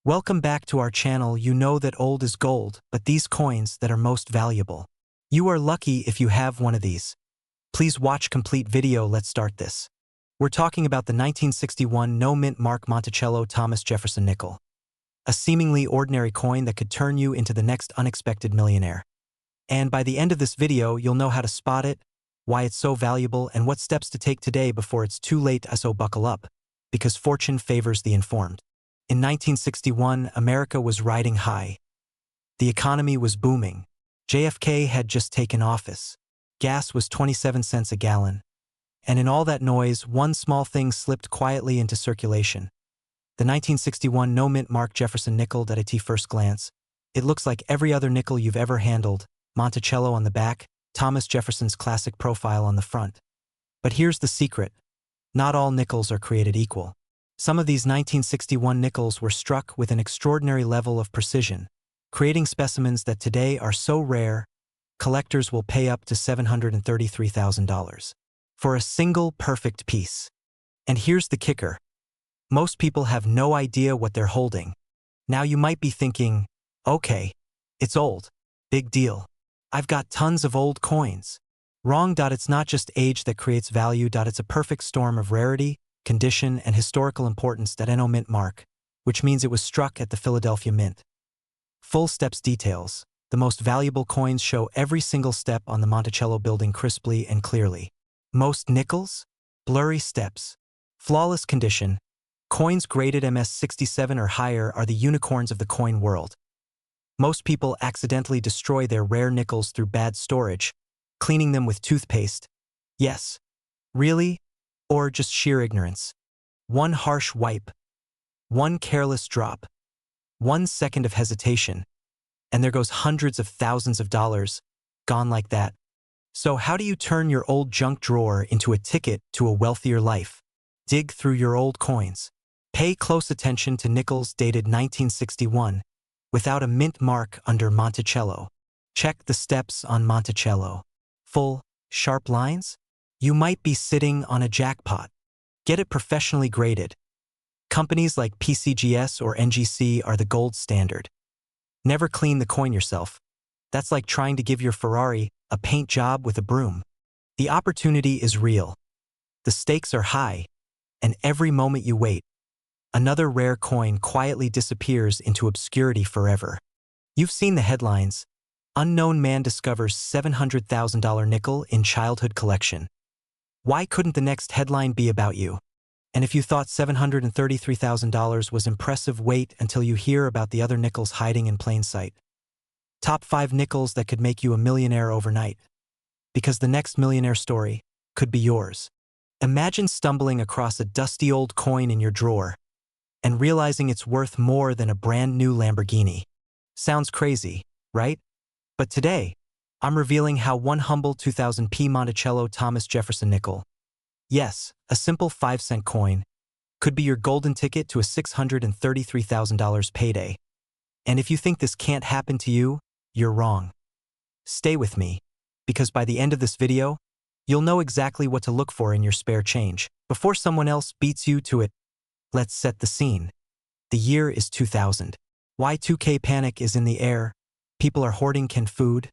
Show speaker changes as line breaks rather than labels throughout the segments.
Welcome back to our channel. You know that old is gold, but these coins that are most valuable. You are lucky if you have one of these. Please watch complete video. Let's start this. We're talking about the 1961 no-mint mark Monticello Thomas Jefferson nickel. A seemingly ordinary coin that could turn you into the next unexpected millionaire. And by the end of this video, you'll know how to spot it, why it's so valuable, and what steps to take today before it's too late. So buckle up, because fortune favors the informed. In 1961, America was riding high. The economy was booming. JFK had just taken office. Gas was 27 cents a gallon. And in all that noise, one small thing slipped quietly into circulation. The 1961 no-mint mark Jefferson nickel. At first glance, it looks like every other nickel you've ever handled. Monticello on the back, Thomas Jefferson's classic profile on the front. But here's the secret. Not all nickels are created equal. Some of these 1961 nickels were struck with an extraordinary level of precision, creating specimens that today are so rare, collectors will pay up to $733,000 for a single perfect piece. And here's the kicker. Most people have no idea what they're holding. Now you might be thinking, okay, it's old. Big deal. I've got tons of old coins. Wrong. It's not just age that creates value. It's a perfect storm of rarity, condition, and historical importance. No mint mark, which means it was struck at the Philadelphia Mint. Full steps details. The most valuable coins show every single step on the Monticello building crisply and clearly. Most nickels? Blurry steps. Flawless condition. Coins graded MS-67 or higher are the unicorns of the coin world. Most people accidentally destroy their rare nickels through bad storage, cleaning them with toothpaste. Yes. Really? Or just sheer ignorance. One harsh wipe. One careless drop. 1 second of hesitation. And there goes hundreds of thousands of dollars, gone like that. So how do you turn your old junk drawer into a ticket to a wealthier life? Dig through your old coins. Pay close attention to nickels dated 1961, without a mint mark under Monticello. Check the steps on Monticello. Full, sharp lines? You might be sitting on a jackpot. Get it professionally graded. Companies like PCGS or NGC are the gold standard. Never clean the coin yourself. That's like trying to give your Ferrari a paint job with a broom. The opportunity is real. The stakes are high, and every moment you wait, another rare coin quietly disappears into obscurity forever. You've seen the headlines. Unknown man discovers $700,000 nickel in childhood collection. Why couldn't the next headline be about you? And if you thought $733,000 was impressive, wait until you hear about the other nickels hiding in plain sight. Top 5 nickels that could make you a millionaire overnight. Because the next millionaire story could be yours. Imagine stumbling across a dusty old coin in your drawer and realizing it's worth more than a brand new Lamborghini. Sounds crazy, right? But today, I'm revealing how one humble 2000p Monticello Thomas Jefferson nickel, yes, a simple 5-cent coin, could be your golden ticket to a $633,000 payday. And if you think this can't happen to you, you're wrong. Stay with me, because by the end of this video, you'll know exactly what to look for in your spare change. Before someone else beats you to it, let's set the scene. The year is 2000. Y2K panic is in the air, people are hoarding canned food,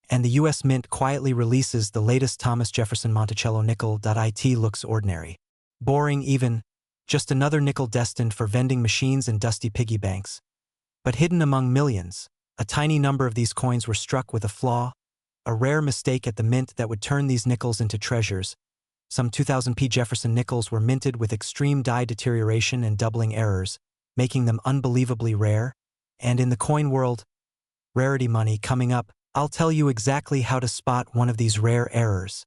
and the US Mint quietly releases the latest Thomas Jefferson Monticello nickel. It looks ordinary. Boring even, just another nickel destined for vending machines and dusty piggy banks. But hidden among millions, a tiny number of these coins were struck with a flaw, a rare mistake at the mint that would turn these nickels into treasures. Some 2000p Jefferson nickels were minted with extreme die deterioration and doubling errors, making them unbelievably rare. And in the coin world, rarity money coming up, I'll tell you exactly how to spot one of these rare errors,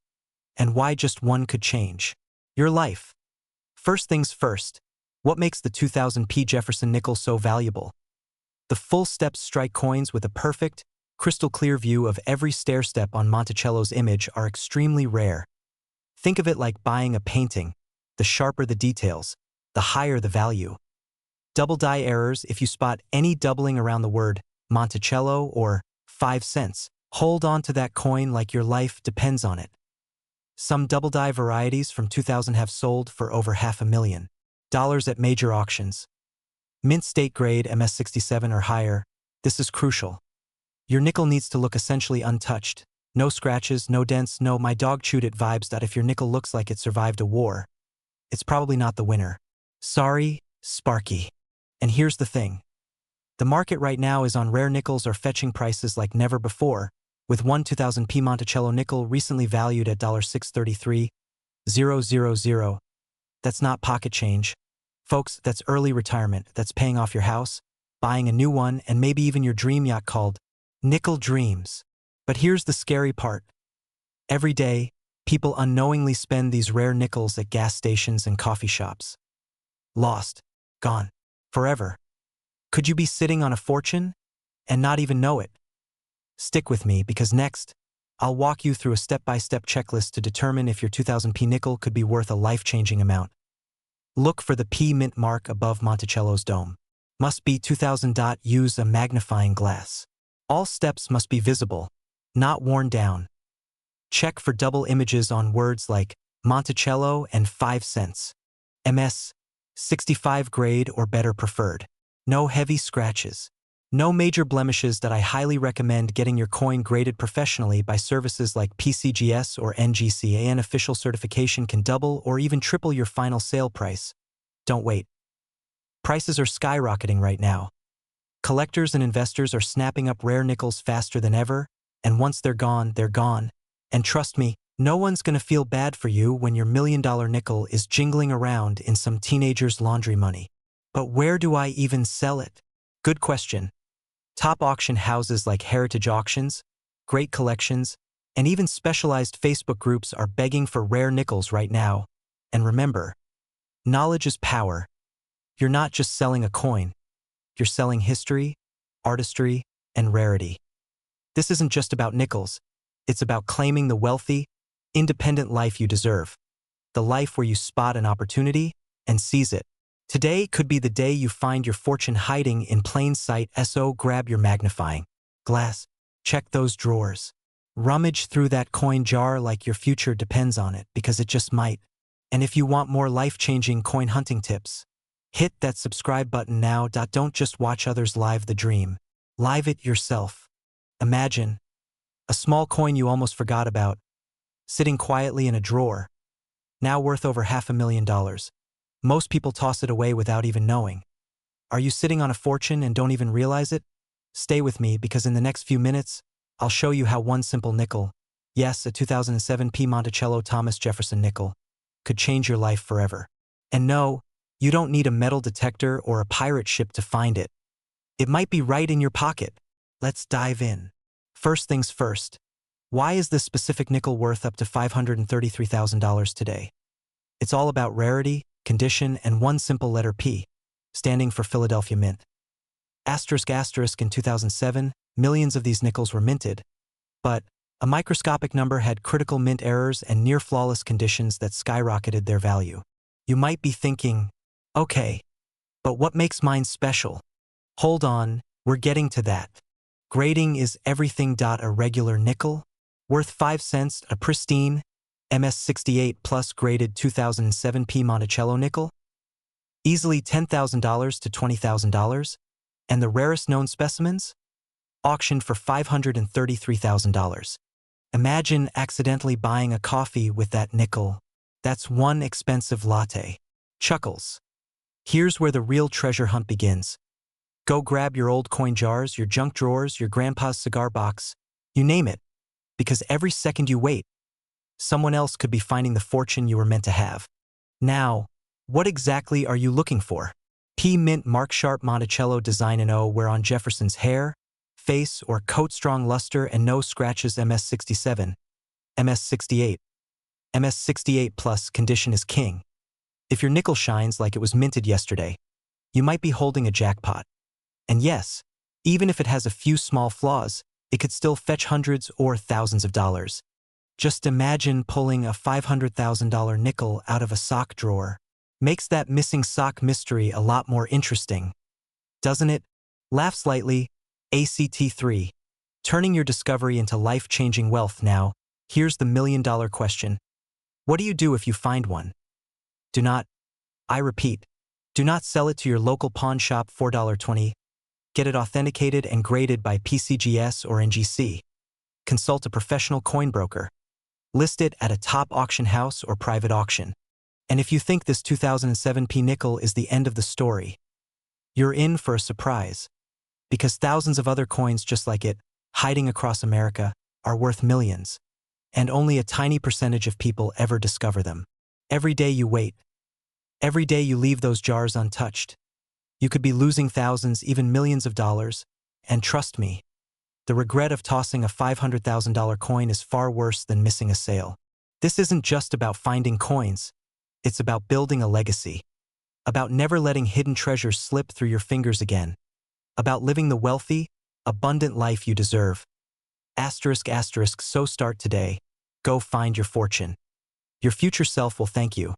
and why just one could change your life. First things first, what makes the 2000p Jefferson nickel so valuable? The full steps strike coins with a perfect, crystal clear view of every stair step on Monticello's image are extremely rare. Think of it like buying a painting. The sharper the details, the higher the value. Double die errors. If you spot any doubling around the word Monticello or 5 cents, hold on to that coin like your life depends on it. Some double die varieties from 2000 have sold for over $500,000 at major auctions. Mint state grade MS67 or higher. This is crucial. Your nickel needs to look essentially untouched. No scratches, no dents, no my dog chewed it vibes. That if your nickel looks like it survived a war, it's probably not the winner. Sorry, Sparky. And here's the thing. The market right now is on rare nickels are fetching prices like never before, with one 2000p Monticello nickel recently valued at $633,000. That's not pocket change. Folks, that's early retirement. That's paying off your house, buying a new one, and maybe even your dream yacht called Nickel Dreams. But here's the scary part. Every day, people unknowingly spend these rare nickels at gas stations and coffee shops. Lost. Gone. Forever. Could you be sitting on a fortune and not even know it? Stick with me because next, I'll walk you through a step-by-step checklist to determine if your 2000p nickel could be worth a life-changing amount. Look for the P mint mark above Monticello's dome. Must be 2000. Use a magnifying glass. All steps must be visible, not worn down. Check for double images on words like Monticello and 5 cents. MS 65 grade or better preferred. No heavy scratches. No major blemishes. That I highly recommend getting your coin graded professionally by services like PCGS or NGCA. An official certification can double or even triple your final sale price. Don't wait. Prices are skyrocketing right now. Collectors and investors are snapping up rare nickels faster than ever, and once they're gone, they're gone. And trust me, no one's gonna feel bad for you when your $1 million nickel is jingling around in some teenager's laundry money. But where do I even sell it? Good question. Top auction houses like Heritage Auctions, Great Collections, and even specialized Facebook groups are begging for rare nickels right now. And remember, knowledge is power. You're not just selling a coin. You're selling history, artistry, and rarity. This isn't just about nickels. It's about claiming the wealthy, independent life you deserve. The life where you spot an opportunity and seize it. Today could be the day you find your fortune hiding in plain sight. So grab your magnifying glass, check those drawers. Rummage through that coin jar like your future depends on it, because it just might. And if you want more life-changing coin hunting tips, hit that subscribe button now. Don't just watch others live the dream. Live it yourself. Imagine a small coin you almost forgot about, sitting quietly in a drawer, now worth over $500,000. Most people toss it away without even knowing. Are you sitting on a fortune and don't even realize it? Stay with me because in the next few minutes, I'll show you how one simple nickel, yes, a 2007p Monticello Thomas Jefferson nickel, could change your life forever. And no, you don't need a metal detector or a pirate ship to find it. It might be right in your pocket. Let's dive in. First things first, why is this specific nickel worth up to $533,000 today? It's all about rarity, condition, and one simple letter P, standing for Philadelphia Mint. Asterisk asterisk in 2007, millions of these nickels were minted, but a microscopic number had critical mint errors and near-flawless conditions that skyrocketed their value. You might be thinking, okay, but what makes mine special? Hold on, we're getting to that. Grading is everything. A regular nickel, worth 5 cents, a pristine MS68 plus graded 2007p Monticello nickel, easily $10,000 to $20,000, and the rarest known specimens, auctioned for $533,000. Imagine accidentally buying a coffee with that nickel. That's one expensive latte. Chuckles. Here's where the real treasure hunt begins. Go grab your old coin jars, your junk drawers, your grandpa's cigar box, you name it, because every second you wait, someone else could be finding the fortune you were meant to have. Now, what exactly are you looking for? P mint mark sharp Monticello design and O wear on Jefferson's hair, face, or coat strong luster and no scratches. MS67, MS68. MS68 plus condition is king. If your nickel shines like it was minted yesterday, you might be holding a jackpot. And yes, even if it has a few small flaws, it could still fetch hundreds or thousands of dollars. Just imagine pulling a $500,000 nickel out of a sock drawer. Makes that missing sock mystery a lot more interesting, doesn't it? Laugh slightly. ACT3. Turning your discovery into life-changing wealth. Now, here's the million-dollar question. What do you do if you find one? Do not, I repeat, Do not sell it to your local pawn shop for $4.20. Get it authenticated and graded by PCGS or NGC. Consult a professional coin broker. List it at a top auction house or private auction. And if you think this 2007 P nickel is the end of the story, you're in for a surprise. Because thousands of other coins just like it, hiding across America, are worth millions. And only a tiny percentage of people ever discover them. Every day you wait. Every day you leave those jars untouched. You could be losing thousands, even millions of dollars. And trust me, the regret of tossing a $500,000 coin is far worse than missing a sale. This isn't just about finding coins. It's about building a legacy. About never letting hidden treasures slip through your fingers again. About living the wealthy, abundant life you deserve. Asterisk, asterisk, so start today. Go find your fortune. Your future self will thank you.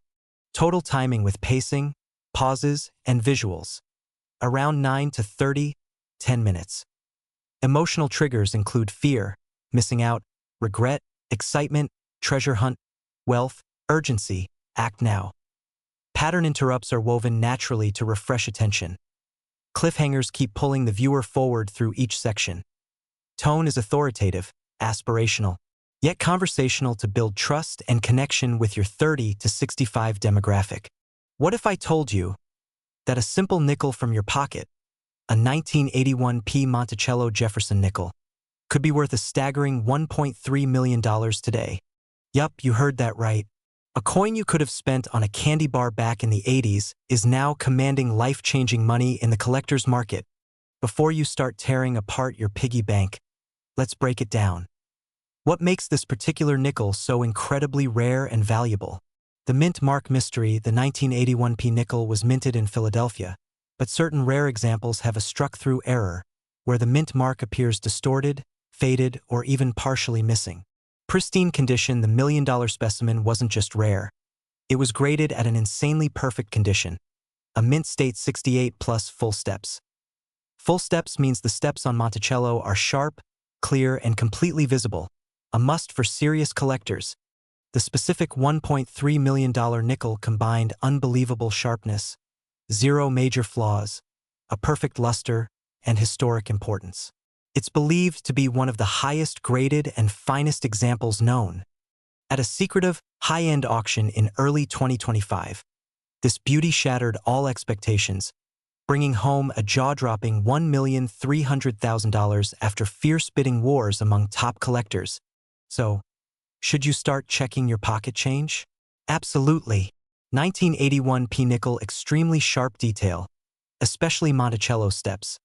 Total timing with pacing, pauses, and visuals. Around 9 to 10 minutes. Emotional triggers include fear, missing out, regret, excitement, treasure hunt, wealth, urgency, act now. Pattern interrupts are woven naturally to refresh attention. Cliffhangers keep pulling the viewer forward through each section. Tone is authoritative, aspirational, yet conversational to build trust and connection with your 30 to 65 demographic. What if I told you that a simple nickel from your pocket, a 1981 P Monticello Jefferson nickel, could be worth a staggering $1.3 million today? Yup, you heard that right. A coin you could have spent on a candy bar back in the 80s is now commanding life-changing money in the collector's market. Before you start tearing apart your piggy bank, let's break it down. What makes this particular nickel so incredibly rare and valuable? The mint mark mystery. The 1981 P nickel was minted in Philadelphia, but certain rare examples have a struck-through error, where the mint mark appears distorted, faded, or even partially missing. Pristine condition. The $1 million specimen wasn't just rare. It was graded at an insanely perfect condition. A mint state 68 plus full steps. Full steps means the steps on Monticello are sharp, clear, and completely visible. A must for serious collectors. The specific $1.3 million nickel combined unbelievable sharpness, zero major flaws, a perfect luster, and historic importance. It's believed to be one of the highest graded and finest examples known. At a secretive, high-end auction in early 2025, this beauty shattered all expectations, bringing home a jaw-dropping $1,300,000 after fierce bidding wars among top collectors. So, should you start checking your pocket change? Absolutely. 1981 P nickel, extremely sharp detail, especially Monticello steps.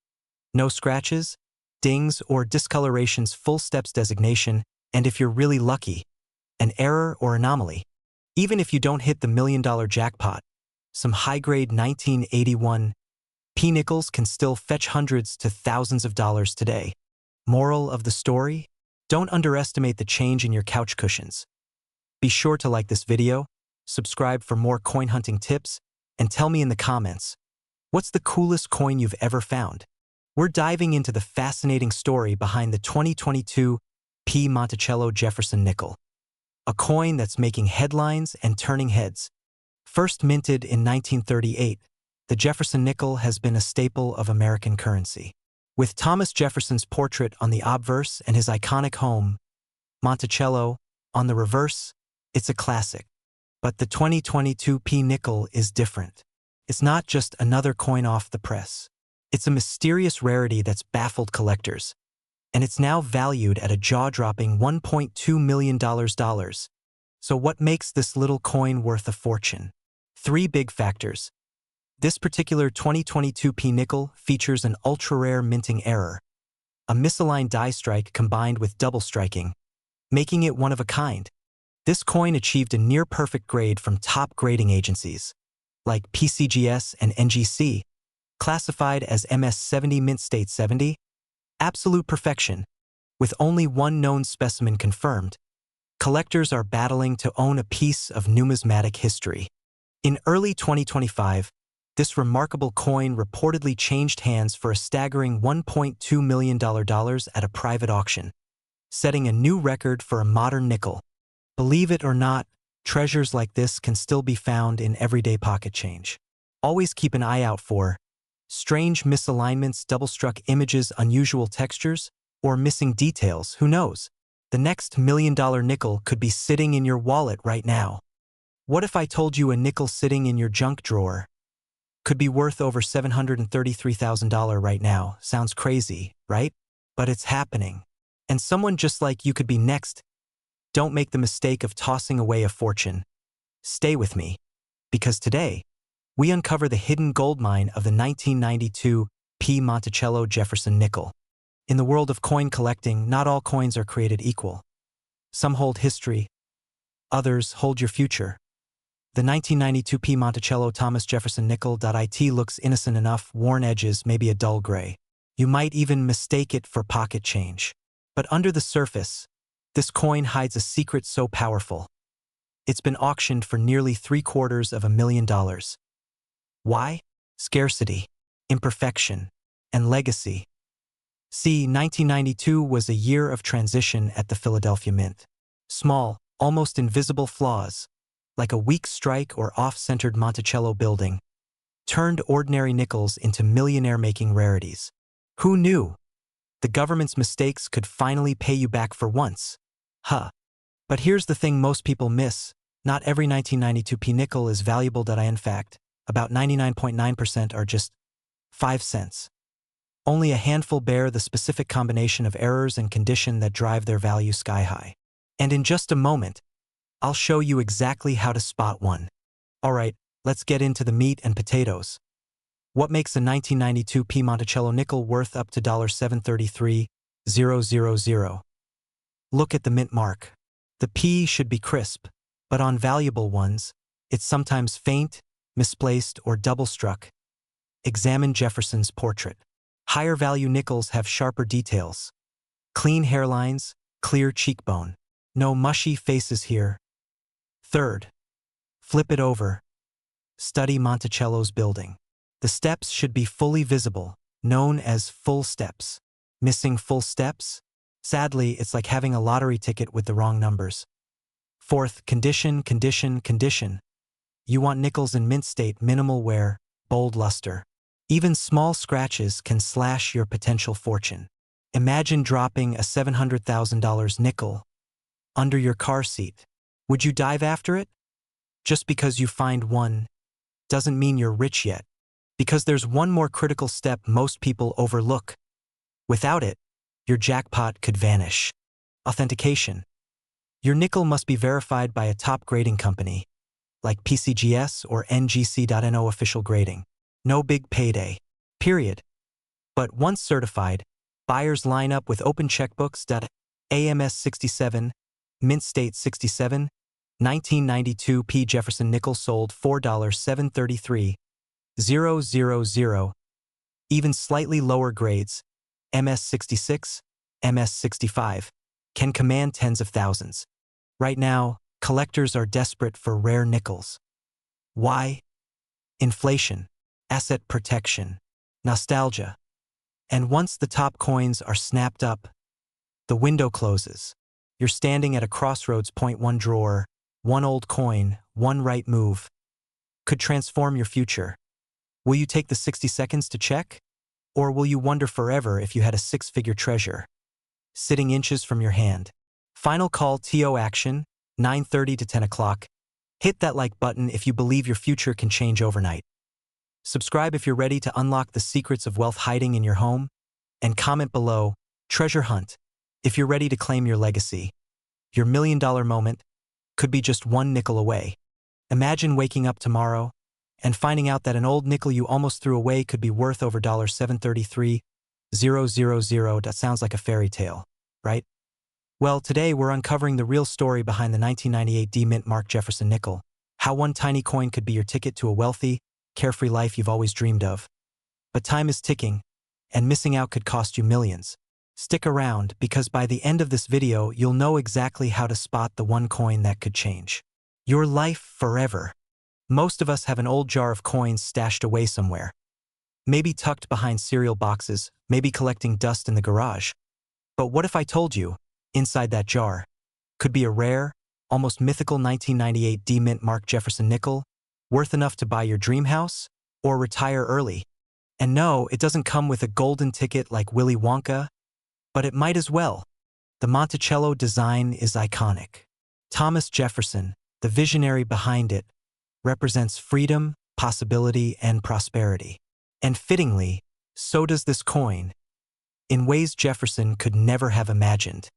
No scratches, dings, or discolorations. Full steps designation, and if you're really lucky, an error or anomaly. Even if you don't hit the $1 million jackpot, some high-grade 1981 P nickels can still fetch hundreds to thousands of dollars today. Moral of the story? Don't underestimate the change in your couch cushions. Be sure to like this video, subscribe for more coin hunting tips, and tell me in the comments, what's the coolest coin you've ever found? We're diving into the fascinating story behind the 2022 P Monticello Jefferson nickel, a coin that's making headlines and turning heads. First minted in 1938, the Jefferson nickel has been a staple of American currency. With Thomas Jefferson's portrait on the obverse and his iconic home, Monticello, on the reverse, it's a classic. But the 2022 P nickel is different. It's not just another coin off the press. It's a mysterious rarity that's baffled collectors. And it's now valued at a jaw-dropping $1.2 million. So what makes this little coin worth a fortune? 3 big factors. This particular 2022 P nickel features an ultra-rare minting error, a misaligned die strike combined with double striking, making it one of a kind. This coin achieved a near-perfect grade from top grading agencies, like PCGS and NGC, classified as MS70 mint state 70, absolute perfection, with only one known specimen confirmed. Collectors are battling to own a piece of numismatic history. In early 2025, this remarkable coin reportedly changed hands for a staggering $1.2 million at a private auction, setting a new record for a modern nickel. Believe it or not, treasures like this can still be found in everyday pocket change. Always keep an eye out for strange misalignments, double-struck images, unusual textures, or missing details. Who knows? The next $1,000,000 nickel could be sitting in your wallet right now. What if I told you a nickel sitting in your junk drawer could be worth over $733,000 right now? Sounds crazy, right? But it's happening. And someone just like you could be next. Don't make the mistake of tossing away a fortune. Stay with me, because today, we uncover the hidden gold mine of the 1992 Monticello Jefferson nickel. In the world of coin collecting, not all coins are created equal. Some hold history, others hold your future. The 1992 Monticello Thomas Jefferson nickel.it looks innocent enough, worn edges, maybe a dull gray. You might even mistake it for pocket change. But under the surface, this coin hides a secret so powerful. It's been auctioned for nearly $750,000. Why? Scarcity, imperfection, and legacy. See, 1992 was a year of transition at the Philadelphia Mint. Small, almost invisible flaws, like a weak strike or off-centered Monticello building, turned ordinary nickels into millionaire-making rarities. Who knew? The government's mistakes could finally pay you back for once. But here's the thing most people miss. Not every 1992 nickel is valuable. In fact, about 99.9% are just 5 cents. Only a handful bear the specific combination of errors and condition that drive their value sky high. And in just a moment, I'll show you exactly how to spot one. Alright, let's get into the meat and potatoes. What makes a 1992 Monticello nickel worth up to $733,000? Look at the mint mark. The P should be crisp, but on valuable ones, it's sometimes faint, misplaced, or double-struck. Examine Jefferson's portrait. Higher value nickels have sharper details. Clean hairlines, clear cheekbone. No mushy faces here. Third, flip it over. Study Monticello's building. The steps should be fully visible, known as full steps. Missing full steps? Sadly, it's like having a lottery ticket with the wrong numbers. Fourth, condition. You want nickels in mint state, minimal wear, bold luster. Even small scratches can slash your potential fortune. Imagine dropping a $700,000 nickel under your car seat. Would you dive after it? Just because you find one doesn't mean you're rich yet. Because there's one more critical step most people overlook. Without it, your jackpot could vanish. Authentication. Your nickel must be verified by a top grading company, like PCGS or NGC.no official grading. No big payday. Period. But once certified, buyers line up with open checkbooks. AMS 67, Mint State 67, 1992 Jefferson nickel sold $4,733,000. Even slightly lower grades, MS 66, MS 65, can command tens of thousands. Right now, collectors are desperate for rare nickels. Why? Inflation, asset protection, nostalgia. And once the top coins are snapped up, the window closes. You're standing at a crossroads point. One drawer, one old coin, one right move could transform your future. Will you take the 60 seconds to check? Or will you wonder forever if you had a six-figure treasure sitting inches from your hand? Final call to action, 9:30 to 10 o'clock. Hit that like button if you believe your future can change overnight. Subscribe if you're ready to unlock the secrets of wealth hiding in your home. And comment below, treasure hunt, if you're ready to claim your legacy. Your $1,000,000 moment could be just one nickel away. Imagine waking up tomorrow and finding out that an old nickel you almost threw away could be worth over $733,000. That sounds like a fairy tale, right? Well, today we're uncovering the real story behind the 1998 Mint Mark Jefferson nickel. How one tiny coin could be your ticket to a wealthy, carefree life you've always dreamed of. But time is ticking, and missing out could cost you millions. Stick around, because by the end of this video, you'll know exactly how to spot the one coin that could change your life forever. Most of us have an old jar of coins stashed away somewhere. Maybe tucked behind cereal boxes, maybe collecting dust in the garage. But what if I told you, inside that jar could be a rare, almost mythical 1998 Mint Mark Jefferson nickel, worth enough to buy your dream house, or retire early. And no, it doesn't come with a golden ticket like Willy Wonka, but it might as well. The Monticello design is iconic. Thomas Jefferson, the visionary behind it, represents freedom, possibility, and prosperity. And fittingly, so does this coin, in ways Jefferson could never have imagined.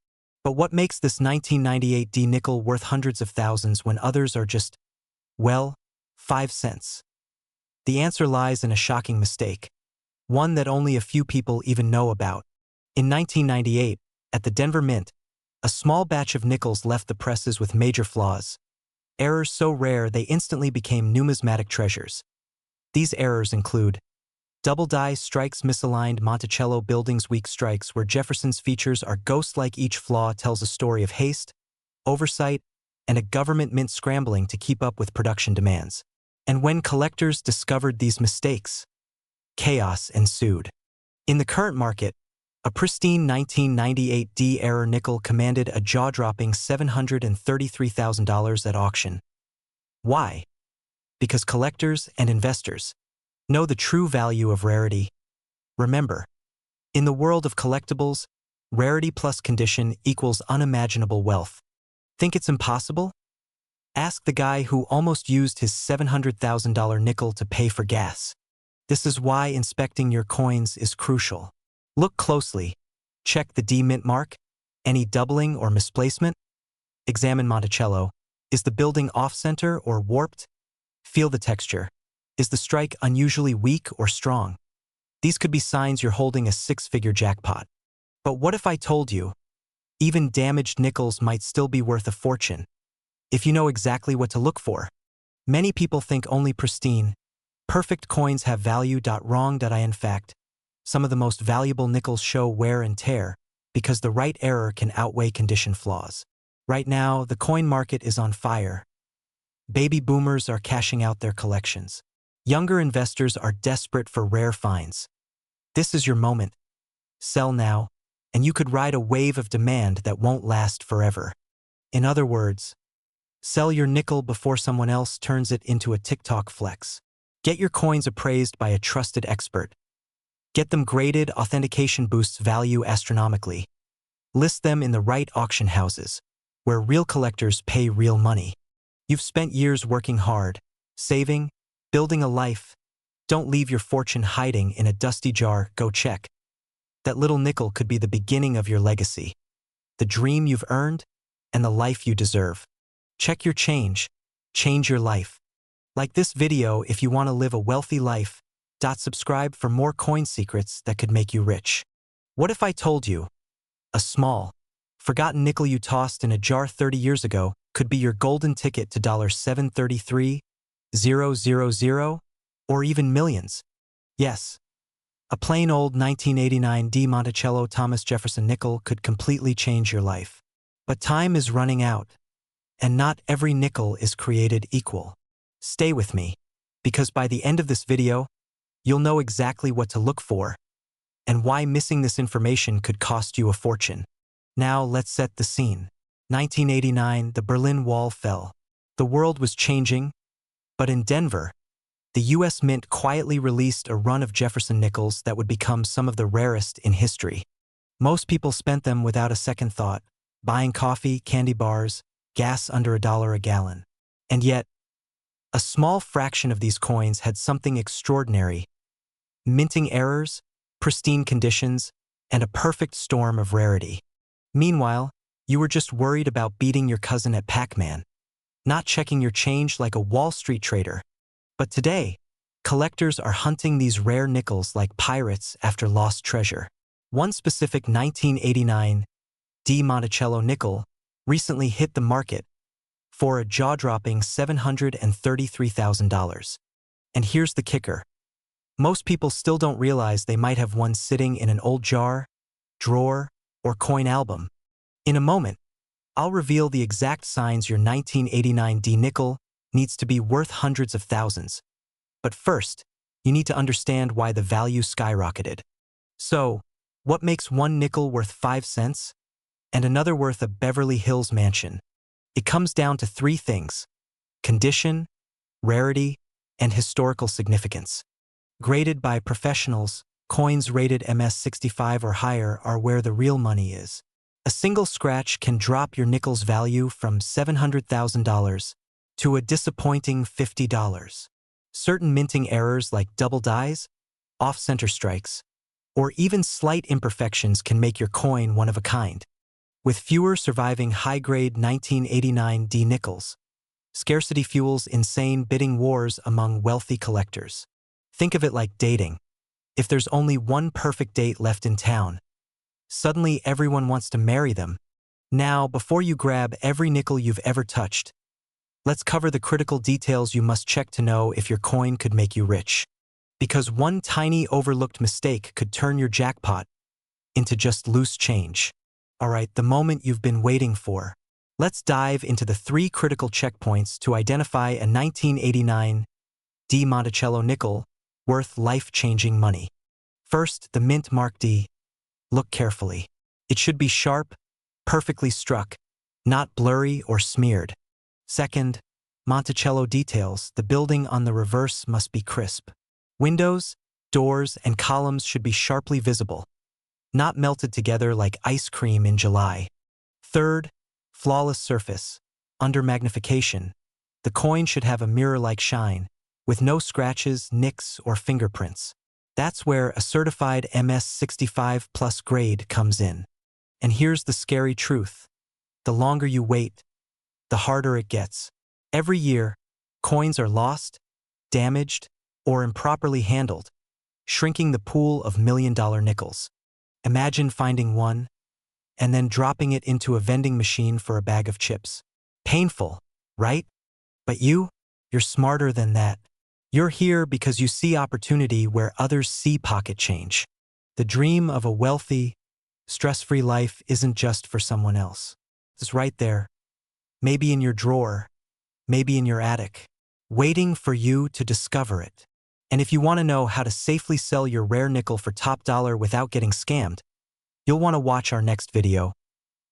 But what makes this 1998 D nickel worth hundreds of thousands when others are just, well, 5 cents? The answer lies in a shocking mistake, one that only a few people even know about. In 1998, at the Denver Mint, a small batch of nickels left the presses with major flaws. Errors so rare they instantly became numismatic treasures. These errors include double die strikes, misaligned Monticello buildings, weak strikes where Jefferson's features are ghost-like. Each flaw tells a story of haste, oversight, and a government mint scrambling to keep up with production demands. And when collectors discovered these mistakes, chaos ensued. In the current market, a pristine 1998 D error nickel commanded a jaw-dropping $733,000 at auction. Why? Because collectors and investors know the true value of rarity. Remember, in the world of collectibles, rarity plus condition equals unimaginable wealth. Think it's impossible? Ask the guy who almost used his $700,000 nickel to pay for gas. This is why inspecting your coins is crucial. Look closely. Check the D mint mark. Any doubling or misplacement? Examine Monticello. Is the building off-center or warped? Feel the texture. Is the strike unusually weak or strong? These could be signs you're holding a six-figure jackpot. But what if I told you, even damaged nickels might still be worth a fortune, if you know exactly what to look for? Many people think only pristine, perfect coins have value. Wrong. In fact, some of the most valuable nickels show wear and tear because the right error can outweigh condition flaws. Right now, the coin market is on fire. Baby boomers are cashing out their collections. Younger investors are desperate for rare finds. This is your moment. Sell now, and you could ride a wave of demand that won't last forever. In other words, sell your nickel before someone else turns it into a TikTok flex. Get your coins appraised by a trusted expert. Get them graded. Authentication boosts value astronomically. List them in the right auction houses, where real collectors pay real money. You've spent years working hard, saving, building a life. Don't leave your fortune hiding in a dusty jar. Go check. That little nickel could be the beginning of your legacy, the dream you've earned, and the life you deserve. Check your change. Change your life. Like this video if you want to live a wealthy life. Subscribe for more coin secrets that could make you rich. What if I told you, a small, forgotten nickel you tossed in a jar 30 years ago could be your golden ticket to $733,000, or even millions? Yes. A plain old 1989 D Monticello Thomas Jefferson nickel could completely change your life. But time is running out, and not every nickel is created equal. Stay with me, because by the end of this video, you'll know exactly what to look for and why missing this information could cost you a fortune. Now let's set the scene. 1989, the Berlin Wall fell. The world was changing, but in Denver, the U.S. Mint quietly released a run of Jefferson nickels that would become some of the rarest in history. Most people spent them without a second thought, buying coffee, candy bars, gas under $1 a gallon. And yet, a small fraction of these coins had something extraordinary: minting errors, pristine conditions, and a perfect storm of rarity. Meanwhile, you were just worried about beating your cousin at Pac-Man, not checking your change like a Wall Street trader. But today, collectors are hunting these rare nickels like pirates after lost treasure. One specific 1989 D Monticello nickel recently hit the market for a jaw-dropping $733,000. And here's the kicker. Most people still don't realize they might have one sitting in an old jar, drawer, or coin album. In a moment, I'll reveal the exact signs your 1989 D nickel needs to be worth hundreds of thousands. But first, you need to understand why the value skyrocketed. So, what makes one nickel worth 5 cents and another worth a Beverly Hills mansion? It comes down to three things: condition, rarity, and historical significance. Graded by professionals, coins rated MS65 or higher are where the real money is. A single scratch can drop your nickel's value from $700,000 to a disappointing $50. Certain minting errors like double dies, off-center strikes, or even slight imperfections can make your coin one of a kind. With fewer surviving high-grade 1989 D nickels, scarcity fuels insane bidding wars among wealthy collectors. Think of it like dating. If there's only one perfect date left in town, suddenly everyone wants to marry them. Now, before you grab every nickel you've ever touched, let's cover the critical details you must check to know if your coin could make you rich. Because one tiny overlooked mistake could turn your jackpot into just loose change. Alright, the moment you've been waiting for. Let's dive into the 3 critical checkpoints to identify a 1989 D Monticello nickel worth life-changing money. First, the mint mark D. Look carefully. It should be sharp, perfectly struck, not blurry or smeared. Second, Monticello details. The building on the reverse must be crisp. Windows, doors, and columns should be sharply visible, not melted together like ice cream in July. Third, flawless surface. Under magnification, the coin should have a mirror-like shine, with no scratches, nicks, or fingerprints. That's where a certified MS65 plus grade comes in. And here's the scary truth. The longer you wait, the harder it gets. Every year, coins are lost, damaged, or improperly handled, shrinking the pool of million-dollar nickels. Imagine finding one, and then dropping it into a vending machine for a bag of chips. Painful, right? But you're smarter than that. You're here because you see opportunity where others see pocket change. The dream of a wealthy, stress-free life isn't just for someone else. It's right there, maybe in your drawer, maybe in your attic, waiting for you to discover it. And if you want to know how to safely sell your rare nickel for top dollar without getting scammed, you'll want to watch our next video.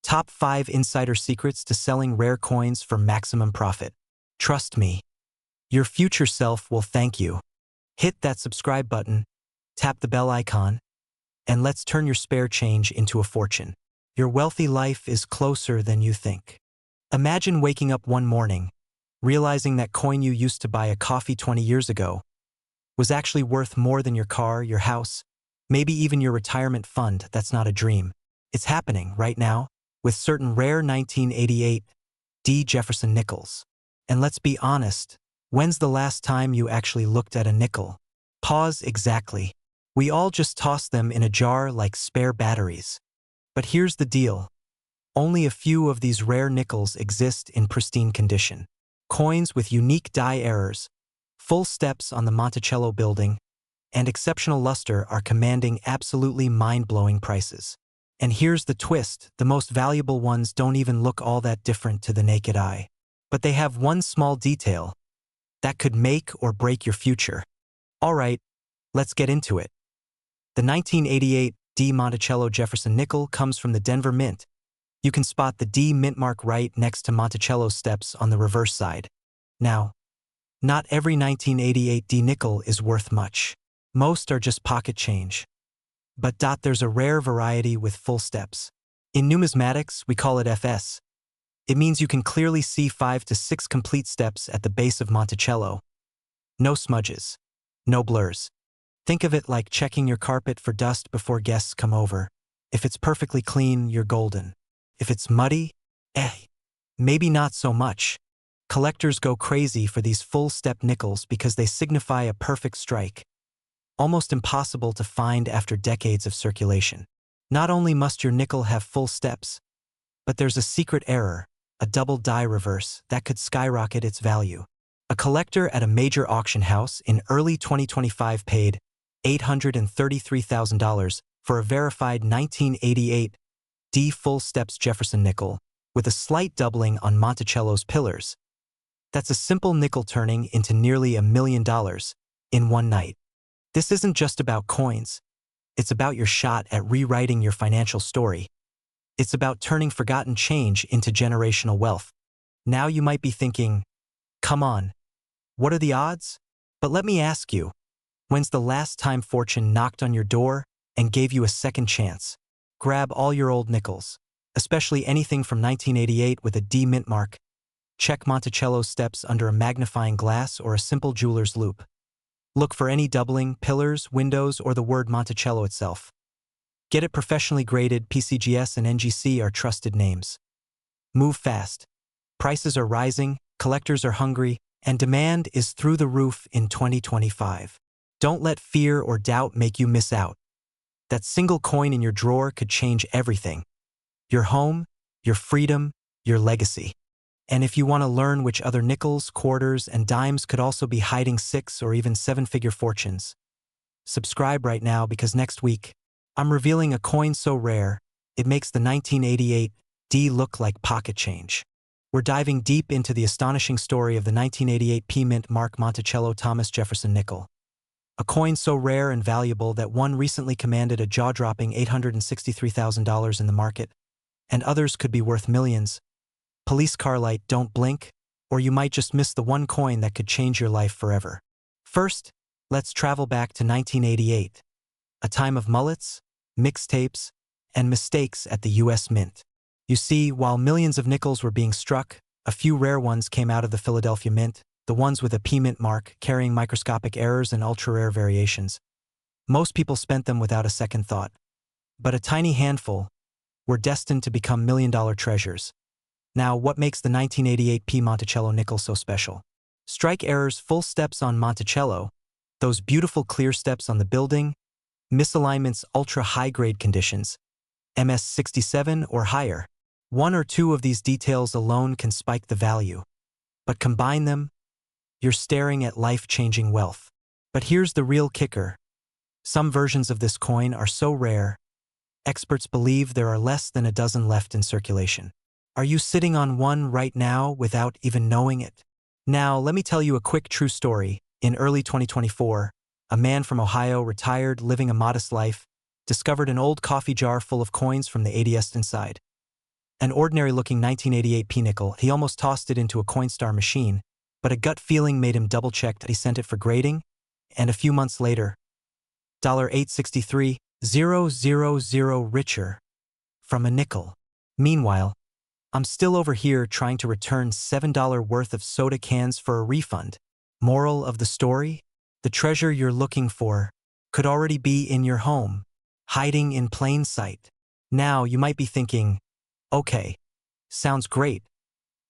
Top 5 Insider Secrets to Selling Rare Coins for Maximum Profit. Trust me, your future self will thank you. Hit that subscribe button, tap the bell icon, and let's turn your spare change into a fortune. Your wealthy life is closer than you think. Imagine waking up one morning, realizing that coin you used to buy a coffee 20 years ago was actually worth more than your car, your house, maybe even your retirement fund. That's not a dream. It's happening right now with certain rare 1988 D Jefferson nickels. And let's be honest, when's the last time you actually looked at a nickel? Pause exactly. We all just toss them in a jar like spare batteries. But here's the deal. Only a few of these rare nickels exist in pristine condition. Coins with unique die errors, full steps on the Monticello building, and exceptional luster are commanding absolutely mind-blowing prices. And here's the twist, the most valuable ones don't even look all that different to the naked eye. But they have one small detail that could make or break your future. Alright, let's get into it. The 1988 D Monticello Jefferson nickel comes from the Denver Mint. You can spot the D mint mark right next to Monticello's steps on the reverse side. Now, not every 1988 D nickel is worth much. Most are just pocket change. But there's a rare variety with full steps. In numismatics, we call it FS. It means you can clearly see 5 to 6 complete steps at the base of Monticello. No smudges. No blurs. Think of it like checking your carpet for dust before guests come over. If it's perfectly clean, you're golden. If it's muddy, maybe not so much. Collectors go crazy for these full-step nickels because they signify a perfect strike, almost impossible to find after decades of circulation. Not only must your nickel have full steps, but there's a secret error, a double die reverse, that could skyrocket its value. A collector at a major auction house in early 2025 paid $833,000 for a verified 1988 D full steps Jefferson nickel with a slight doubling on Monticello's pillars. That's a simple nickel turning into nearly $1 million in one night. This isn't just about coins. It's about your shot at rewriting your financial story. It's about turning forgotten change into generational wealth. Now you might be thinking, come on, what are the odds? But let me ask you, When's the last time fortune knocked on your door and gave you a second chance? Grab all your old nickels, especially anything from 1988 with a D mint mark. Check Monticello steps under a magnifying glass or a simple jeweler's loupe. Look for any doubling, pillars, windows, or the word Monticello itself. Get it professionally graded. PCGS and NGC are trusted names. Move fast. Prices are rising, collectors are hungry, and demand is through the roof in 2025. Don't let fear or doubt make you miss out. That single coin in your drawer could change everything. Your home, your freedom, your legacy. And if you want to learn which other nickels, quarters, and dimes could also be hiding 6 or even 7-figure fortunes, subscribe right now, because next week, I'm revealing a coin so rare, it makes the 1988 D look like pocket change. We're diving deep into the astonishing story of the 1988 P Mint Mark Monticello Thomas Jefferson nickel. A coin so rare and valuable that one recently commanded a jaw-dropping $863,000 in the market, and others could be worth millions. Police car light, don't blink, or you might just miss the one coin that could change your life forever. First, let's travel back to 1988, a time of mullets, mixtapes, and mistakes at the U.S. Mint. You see, while millions of nickels were being struck, a few rare ones came out of the Philadelphia Mint, the ones with a P Mint mark, carrying microscopic errors and ultra-rare variations. Most people spent them without a second thought. But a tiny handful were destined to become million-dollar treasures. Now, what makes the 1988 P Monticello nickel so special? Strike errors, full steps on Monticello, those beautiful clear steps on the building, misalignments, ultra-high-grade conditions, MS67 or higher. One or two of these details alone can spike the value. But combine them, you're staring at life-changing wealth. But here's the real kicker. Some versions of this coin are so rare, experts believe there are less than a dozen left in circulation. Are you sitting on one right now without even knowing it? Now, let me tell you a quick true story. In early 2024, a man from Ohio, retired, living a modest life, discovered an old coffee jar full of coins from the 80th inside. An ordinary-looking 1988 P nickel. He almost tossed it into a Coinstar machine, but a gut feeling made him double-check. He sent it for grading, and a few months later, $863,000 richer from a nickel. Meanwhile, I'm still over here trying to return $7 worth of soda cans for a refund. Moral of the story? The treasure you're looking for could already be in your home, hiding in plain sight. Now, you might be thinking, okay, sounds great,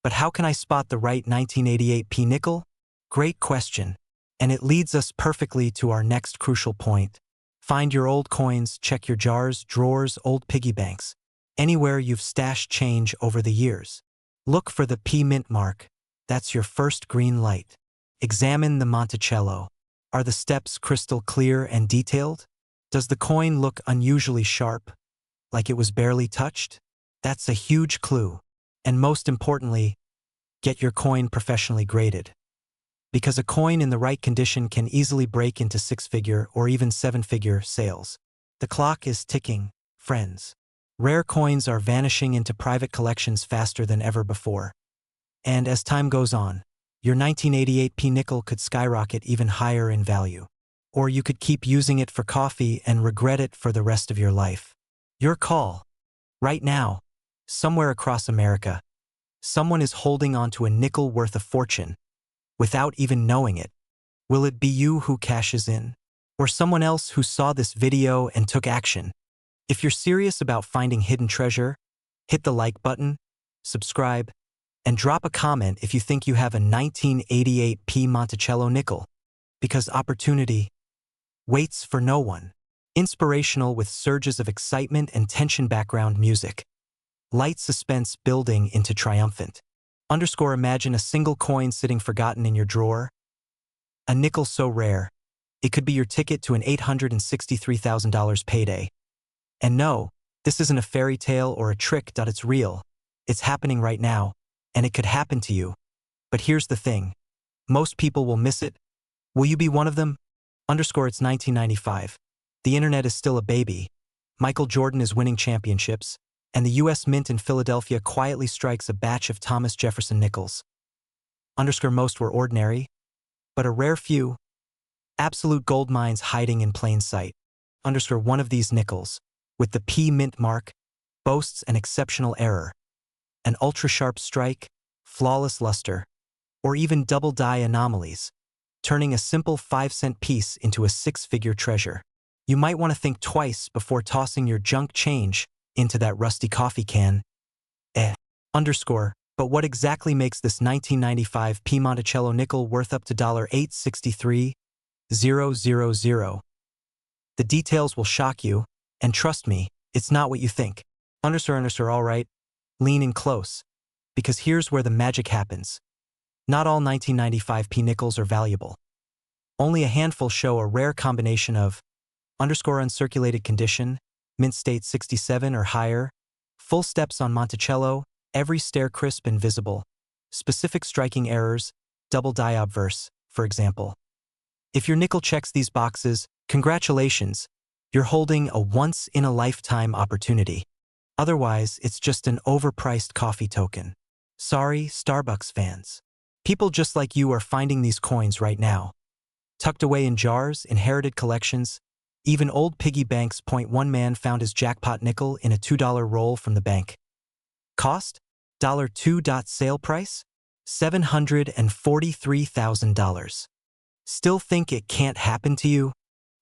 but how can I spot the right 1988 P nickel? Great question, and it leads us perfectly to our next crucial point. Find your old coins, check your jars, drawers, old piggy banks, anywhere you've stashed change over the years. Look for the P Mint mark. That's your first green light. Examine the Monticello. Are the steps crystal clear and detailed? Does the coin look unusually sharp, like it was barely touched? That's a huge clue. And most importantly, get your coin professionally graded. Because a coin in the right condition can easily break into 6-figure or even 7-figure sales. The clock is ticking, friends. Rare coins are vanishing into private collections faster than ever before. And as time goes on, your 1988 P nickel could skyrocket even higher in value. Or you could keep using it for coffee and regret it for the rest of your life. Your call. Right now, somewhere across America, someone is holding on to a nickel worth a fortune without even knowing it. Will it be you who cashes in? Or someone else who saw this video and took action? If you're serious about finding hidden treasure, hit the like button, subscribe, and drop a comment if you think you have a 1988 P Monticello nickel, because opportunity waits for no one. Inspirational with surges of excitement and tension, background music. Light suspense building into triumphant. Imagine a single coin sitting forgotten in your drawer. A nickel so rare, it could be your ticket to an $863,000 payday. And no, this isn't a fairy tale or a trick. It's real. It's happening right now, and it could happen to you. But here's the thing. Most people will miss it. Will you be one of them? It's 1995. The internet is still a baby. Michael Jordan is winning championships, and the U.S. Mint in Philadelphia quietly strikes a batch of Thomas Jefferson nickels. Most were ordinary, but a rare few Absolute gold mines hiding in plain sight. Underscore one of these nickels, with the P mint mark, boasts an exceptional error, an ultra-sharp strike, flawless luster, or even double-die anomalies, turning a simple 5-cent piece into a 6-figure treasure. You might want to think twice before tossing your junk change into that rusty coffee can. Underscore, but what exactly makes this 1995 P Monticello nickel worth up to $863,000? The details will shock you, and trust me, it's not what you think. Underscore, all right, lean in close, because here's where the magic happens. Not all 1995 P nickels are valuable. Only a handful show a rare combination of uncirculated condition, mint state 67 or higher, full steps on Monticello, every stair crisp and visible, specific striking errors, double die obverse, for example. If your nickel checks these boxes, congratulations, you're holding a once-in-a-lifetime opportunity. Otherwise, it's just an overpriced coffee token. Sorry, Starbucks fans. People just like you are finding these coins right now. Tucked away in jars, inherited collections, even old piggy banks. One man found his jackpot nickel in a $2 roll from the bank. Cost? $2. Sale price? $743,000. Still think it can't happen to you?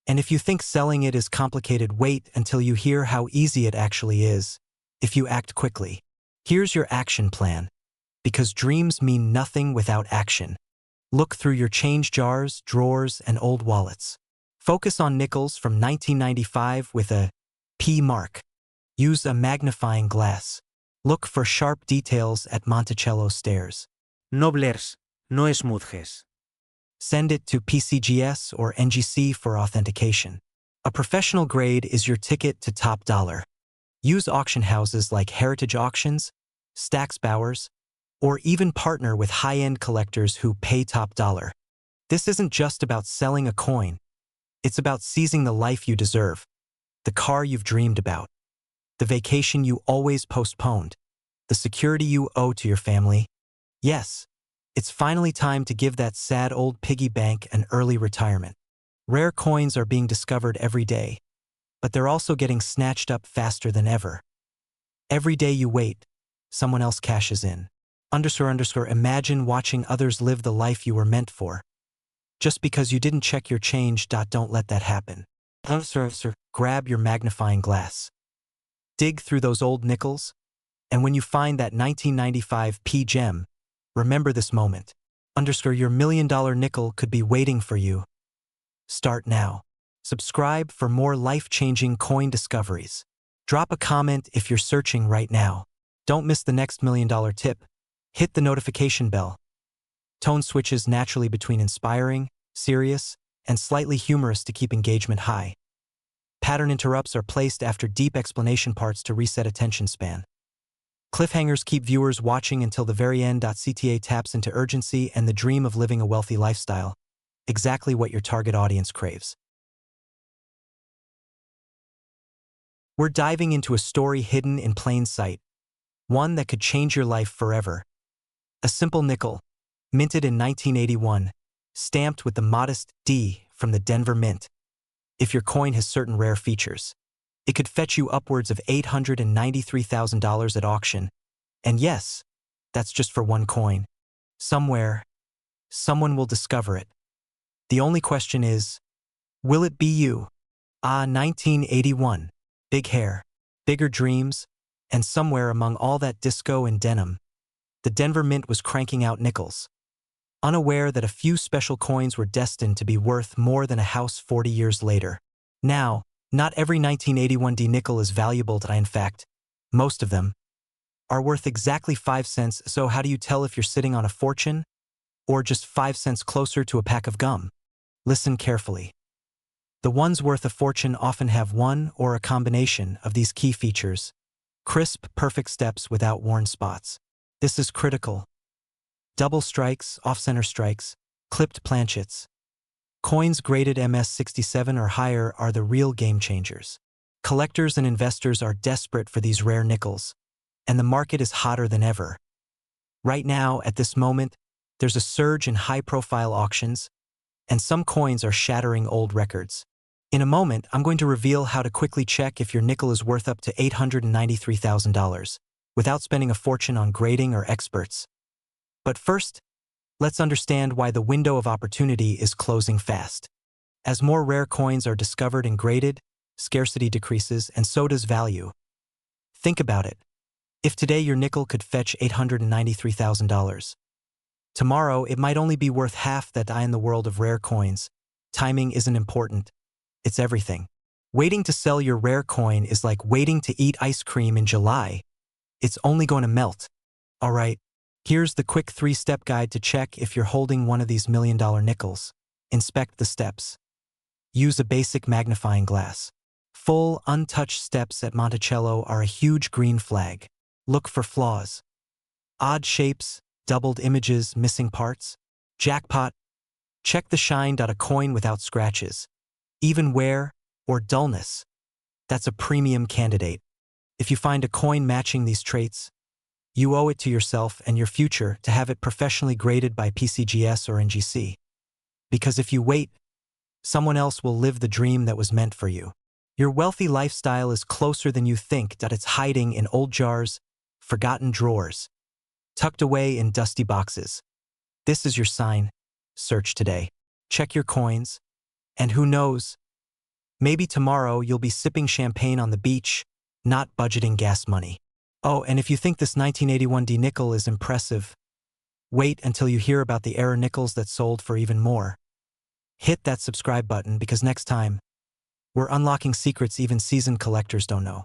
And if you think selling it is complicated, wait until you hear how easy it actually is, if you act quickly. Here's your action plan. Because dreams mean nothing without action. Look through your change jars, drawers, and old wallets. Focus on nickels from 1995 with a P mark. Use a magnifying glass. Look for sharp details at Monticello stairs.
No blurs, no esmudges.
Send it to PCGS or NGC for authentication. A professional grade is your ticket to top dollar. Use auction houses like Heritage Auctions, Stax Bowers, or even partner with high-end collectors who pay top dollar. This isn't just about selling a coin. It's about seizing the life you deserve, the car you've dreamed about, the vacation you always postponed, the security you owe to your family. Yes, it's finally time to give that sad old piggy bank an early retirement. Rare coins are being discovered every day, but they're also getting snatched up faster than ever. Every day you wait, someone else cashes in. Imagine watching others live the life you were meant for. Just because you didn't check your change. Don't let that happen. Grab your magnifying glass. Dig through those old nickels, and when you find that 1995 P gem, remember this moment. Your $1 million nickel could be waiting for you. Start now. Subscribe for more life-changing coin discoveries. Drop a comment if you're searching right now. Don't miss the next $1 million tip. Hit the notification bell. Tone switches naturally between inspiring, serious, and slightly humorous to keep engagement high. Pattern interrupts are placed after deep explanation parts to reset attention span. Cliffhangers keep viewers watching until the very end. CTA taps into urgency and the dream of living a wealthy lifestyle. Exactly what your target audience craves. We're diving into a story hidden in plain sight. One that could change your life forever. A simple nickel, minted in 1981, stamped with the modest D from the Denver Mint. If your coin has certain rare features, it could fetch you upwards of $893,000 at auction. And yes, that's just for one coin. Somewhere, someone will discover it. The only question is, will it be you? 1981. Big hair, bigger dreams, and somewhere among all that disco and denim, the Denver Mint was cranking out nickels, unaware that a few special coins were destined to be worth more than a house 40 years later. Now, not every 1981 D nickel is valuable. In fact, most of them are worth exactly 5 cents. So how do you tell if you're sitting on a fortune or just 5 cents closer to a pack of gum? Listen carefully. The ones worth a fortune often have one or a combination of these key features. Crisp, perfect steps without worn spots. This is critical. Double strikes, off-center strikes, clipped planchets. Coins graded MS67 or higher are the real game changers. Collectors and investors are desperate for these rare nickels, and the market is hotter than ever. Right now, at this moment, there's a surge in high-profile auctions, And some coins are shattering old records. In a moment, I'm going to reveal how to quickly check if your nickel is worth up to $893,000 without spending a fortune on grading or experts. But first, let's understand why the window of opportunity is closing fast. As more rare coins are discovered and graded, scarcity decreases, and so does value. Think about it. If today your nickel could fetch $893,000, tomorrow it might only be worth half that. In the world of rare coins, timing isn't important. It's everything. Waiting to sell your rare coin is like waiting to eat ice cream in July. It's only going to melt. All right, here's the quick 3-step guide to check if you're holding one of these $1 million nickels. Inspect the steps. Use a basic magnifying glass. Full, untouched steps at Monticello are a huge green flag. Look for flaws. Odd shapes, doubled images, missing parts. Jackpot. Check the shine. A coin without scratches, even wear, or dullness. That's a premium candidate. If you find a coin matching these traits, you owe it to yourself and your future to have it professionally graded by PCGS or NGC. Because if you wait, someone else will live the dream that was meant for you. Your wealthy lifestyle is closer than you think. It's hiding in old jars, forgotten drawers, tucked away in dusty boxes. This is your sign. Search today. Check your coins. And who knows, maybe tomorrow you'll be sipping champagne on the beach, not budgeting gas money. Oh, and if you think this 1981D nickel is impressive, wait until you hear about the error nickels that sold for even more. Hit that subscribe button because next time, we're unlocking secrets even seasoned collectors don't know.